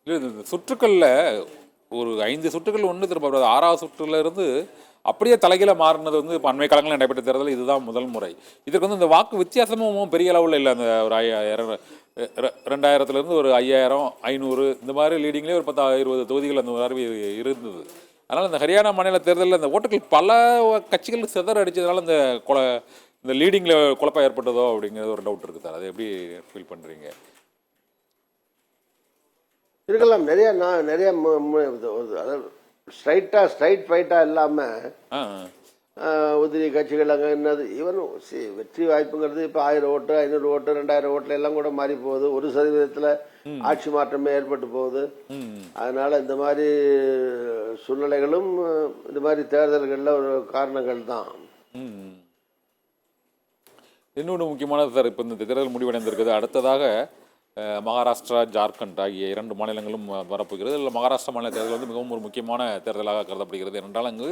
இல்லை இந்த சுற்றுக்களில் ஒரு 5 சுற்றுகள் ஒன்று திரும்ப 6வது சுற்றுல இருந்து அப்படியே தலைகீழ மாறினது வந்து இப்போ அண்மை காலங்களில் நடைபெற்ற தேர்தல் இதுதான் முதல் முறை. இதுக்கு வந்து இந்த வாக்கு வித்தியாசமும் பெரிய அளவில் இல்லை. அந்த ஒரு 2000லேருந்து ஒரு 5000 500 இந்த மாதிரி லீடிங்லேயே ஒரு 10 20 தொகுதிகள் அந்த மாதிரி இருந்தது. அதனால் இந்த ஹரியானா மாநில தேர்தலில் இந்த ஓட்டுகள் பல கட்சிகளுக்கு சிதற அடித்ததுனால இந்த லீடிங்கில் குழப்பம் ஏற்பட்டதோ அப்படிங்கிறது ஒரு டவுட் இருக்குது சார். அதை எப்படி ஃபீல் பண்ணுறீங்க? இருக்கலாம். நிறைய அதாவது ஸ்ட்ரைட் ஃபைட்டாக இல்லாமல் உதிரி கட்சிகள் அங்கே என்னது ஈவன் வெற்றி வாய்ப்புங்கிறது இப்போ 1000 ஓட்டு 500 ஓட்டு 2000 ஓட்டுல எல்லாம் கூட மாறி போகுது. 1% ஆட்சி மாற்றமே ஏற்பட்டு போகுது. அதனால இந்த மாதிரி சூழ்நிலைகளும் இந்த மாதிரி தேர்தல்களில் ஒரு காரணங்கள் தான். இன்னொன்று முக்கியமானது சார், இப்போ இந்த தேர்தல் முடிவடைந்திருக்குது. அடுத்ததாக மகாராஷ்டிரா ஜார்க்கண்ட் ஆகிய 2 மாநிலங்களும் வரப்போகிறது. இல்லை மகாராஷ்டிரா மாநில தேர்தல் வந்து மிகவும் ஒரு முக்கியமான தேர்தலாக கருதப்படுகிறது. என்றால் அங்கு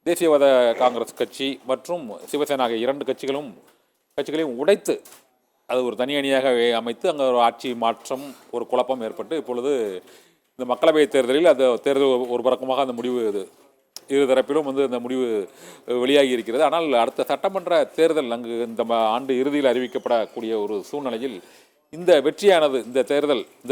தேசியவாத காங்கிரஸ் கட்சி மற்றும் சிவசேனா ஆகிய 2 கட்சிகளையும் உடைத்து அது ஒரு தனி அணியாக அமைத்து அங்கே ஒரு ஆட்சி மாற்றம் ஒரு குழப்பம் ஏற்பட்டு இப்பொழுது இந்த மக்களவை தேர்தலில் அந்த தேர்தல் ஒரு பக்கமாக அந்த முடிவு இரு தரப்பிலும் வந்து அந்த முடிவு வெளியாகி இருக்கிறது. ஆனால் அடுத்த சட்டமன்ற தேர்தல் அங்கு இந்த ஆண்டு இறுதியில் அறிவிக்கப்படக்கூடிய ஒரு சூழ்நிலையில் இந்த வெற்றியானது இந்த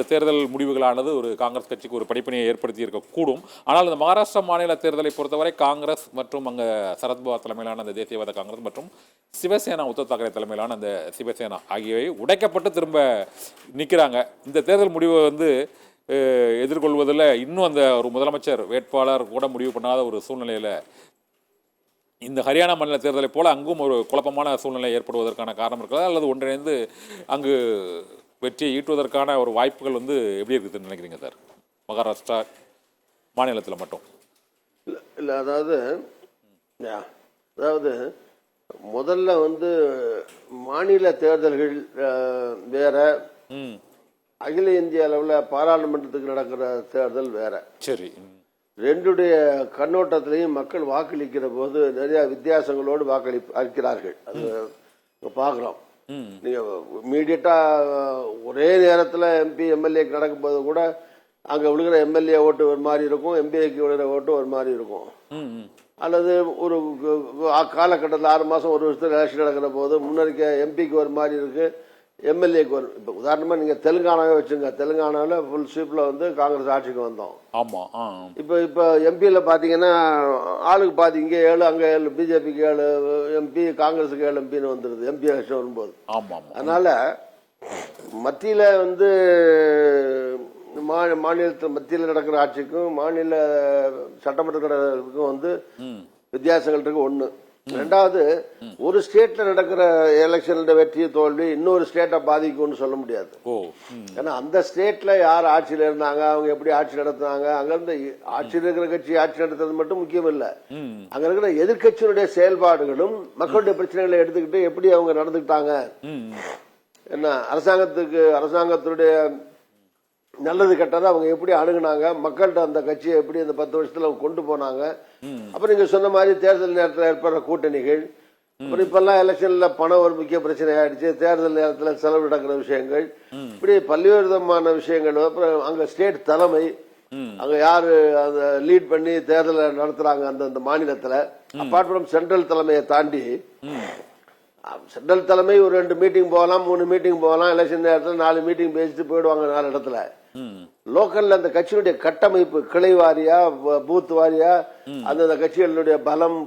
தேர்தல் முடிவுகளானது ஒரு காங்கிரஸ் கட்சிக்கு ஒரு படிப்பினையை ஏற்படுத்தி இருக்கக்கூடும். ஆனால் இந்த மகாராஷ்டிரா மாநில தேர்தலை பொறுத்தவரை காங்கிரஸ் மற்றும் அங்கே சரத்பவார் தலைமையிலான அந்த தேசியவாத காங்கிரஸ் மற்றும் சிவசேனா உத்தவ் தாக்கரே தலைமையிலான அந்த சிவசேனா ஆகியவை உடைக்கப்பட்டு திரும்ப நிற்கிறாங்க. இந்த தேர்தல் முடிவை வந்து எதிர்கொள்வதில் இன்னும் அந்த ஒரு முதலமைச்சர் வேட்பாளர் கூட முடிவு பண்ணாத ஒரு சூழ்நிலையில் இந்த ஹரியானா மாநில தேர்தலை போல அங்கும் ஒரு குழப்பமான சூழ்நிலை ஏற்படுவதற்கான காரணம் இருக்கிறதா, அல்லது ஒன்றிணைந்து அங்கு வெற்றியை ஈட்டுவதற்கான ஒரு வாய்ப்புகள் வந்து எப்படி இருக்குதுன்னு நினைக்கிறீங்க சார் மகாராஷ்டிரா மாநிலத்தில் மட்டும்? இல்லை அதாவது முதல்ல வந்து மாநில தேர்தல்கள் வேற, அகில இந்திய அளவில் பாராளுமன்றத்துக்கு நடக்கிற தேர்தல் வேற. சரி. ரெண்டுடைய கண்ணோட்டத்திலையும் மக்கள் வாக்களிக்கிற போது நிறைய வித்தியாசங்களோடு வாக்களிக்கிறார்கள். அது பார்க்குறோம். நீங்கள் இமீடியட்டா ஒரே நேரத்தில் எம்பி எம்எல்ஏக்கு நடக்கும்போது கூட அங்கே விழுகிற எம்எல்ஏ ஓட்டு ஒரு மாதிரி இருக்கும், எம்பிஏக்கு விழுகிற ஓட்டு ஒரு மாதிரி இருக்கும். அல்லது ஒரு காலகட்டத்தில் 6 மாதம் 1 வருஷத்தில் எலெக்ஷன் நடக்கிற போது முன்னறிக்க எம்பிக்கு ஒரு மாதிரி இருக்கு, எம்எல்ஏக்கு வரும். இப்போ உதாரணமாக நீங்கள் தெலுங்கானாவே வச்சுங்க. தெலுங்கானாவில் ஃபுல் ஸ்வீப்பில் வந்து காங்கிரஸ் ஆட்சிக்கு வந்தோம். ஆமாம். இப்போ எம்பியில் பார்த்தீங்கன்னா ஆளுக்கு பாதி இங்கே 7 அங்கே 7, பிஜேபிக்கு 7 எம்பி, காங்கிரஸுக்கு 7 எம்பின்னு வந்துடுது எம்பி எலெக்ஷன் வரும்போது. அதனால மத்தியில் வந்து மாநிலத்தில் மத்தியில் நடக்கிற ஆட்சிக்கும் மாநில சட்டமன்ற நடக்கிறதுக்கும் வந்து வித்தியாசங்கள் இருக்கு. ஒன்று. ரெண்டாவது, ஒரு ஸ்டேட்ல நடக்கிற எலெக்ஷன் வெற்றி தோல்வி இன்னொரு ஸ்டேட்டை பாதிக்கும்னு சொல்ல முடியாது. ஏன்னா அந்த ஸ்டேட்ல யார் ஆட்சியில் இருந்தாங்க, அவங்க எப்படி ஆட்சி நடத்துனாங்க, அங்க இருந்து ஆட்சியில் இருக்கிற கட்சி ஆட்சி நடத்துறது மட்டும் முக்கியம் இல்ல, அங்க இருக்கிற எதிர்கட்சியினுடைய செயல்பாடுகளும் மக்களுடைய பிரச்சனைகளை எடுத்துக்கிட்டு எப்படி அவங்க நடந்துக்கிட்டாங்க, என்ன அரசாங்கத்துடைய நல்லது கெட்டதை அவங்க எப்படி அணுகுனாங்க, மக்கள்கிட்ட அந்த கட்சியை எப்படி அந்த 10 வருஷத்துல கொண்டு போனாங்க. அப்புறம் நீங்க சொன்ன மாதிரி தேர்தல் நேரத்தில் ஏற்படுற கூட்டணிகள், அப்புறம் இப்பெல்லாம் எலெக்ஷன்ல பணம் ஒரு முக்கிய பிரச்சனை ஆயிடுச்சு, தேர்தல் நேரத்தில் செலவு நடக்கிற விஷயங்கள், இப்படி பல்வேறு விதமான விஷயங்கள். அப்புறம் அங்க ஸ்டேட் தலைமை, அங்க யாரு அந்த லீட் பண்ணி தேர்தலை நடத்துறாங்க அந்த மாநிலத்துல, அப்பார்ட் ஃப்ரம் சென்ட்ரல் தலைமையை தாண்டி சென்ட்ரல் தலைமை ஒரு 2 மீட்டிங் போகலாம், 3 மீட்டிங் போகலாம், எலெக்ஷன் நேரத்தில் 4 மீட்டிங் பேசிட்டு போயிடுவாங்க 4 இடத்துல. லோக்கல்ல அந்த கட்சியினுடைய கட்டமைப்பு, கிளை வாரியா பூத் வாரியா அந்த கட்சிகளுடைய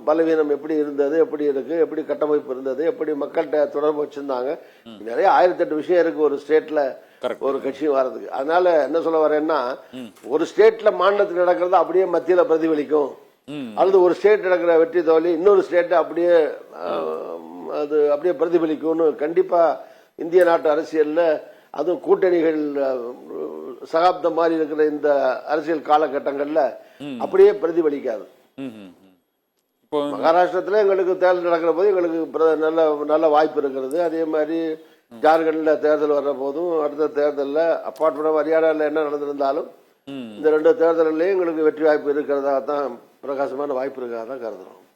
பலவீனம் எப்படி இருந்தது, எப்படி இருக்கு, எப்படி கட்டமைப்பு இருந்தது, எப்படி மக்கள்கிட்ட தொடர்பு வச்சிருந்தாங்க, நிறைய 1008 விஷயம் இருக்கு ஒரு ஸ்டேட்ல ஒரு கட்சி வர்றதுக்கு. அதனால என்ன சொல்ல வரேன்னா, ஒரு ஸ்டேட்ல மாநிலத்தில் நடக்கிறது அப்படியே மத்தியில பிரதிபலிக்கும், அல்லது ஒரு ஸ்டேட் நடக்கிற வெற்றி தோல்வி இன்னொரு ஸ்டேட் அப்படியே பிரதிபலிக்கும்னு கண்டிப்பா இந்திய நாட்டு அரசியல்ல, அதுவும் கூட்டணிகள் சகாப்தம் மாதிரி இருக்கிற இந்த அரசியல் காலகட்டங்கள்ல அப்படியே பிரதிபலிக்காது. மகாராஷ்டிரத்துல எங்களுக்கு தேர்தல் நடக்கிற போது எங்களுக்கு நல்ல வாய்ப்பு இருக்கிறது. அதே மாதிரி ஜார்க்கண்ட்ல தேர்தல் வர்ற போதும் அடுத்த தேர்தலில் அப்பார்ட் ஃப்ரம் ஹரியானால என்ன நடந்திருந்தாலும் இந்த 2 தேர்தல்லையும் எங்களுக்கு வெற்றி வாய்ப்பு இருக்கிறதா தான், பிரகாசமான வாய்ப்பு இருக்கிறதா தான் கருதுறோம்.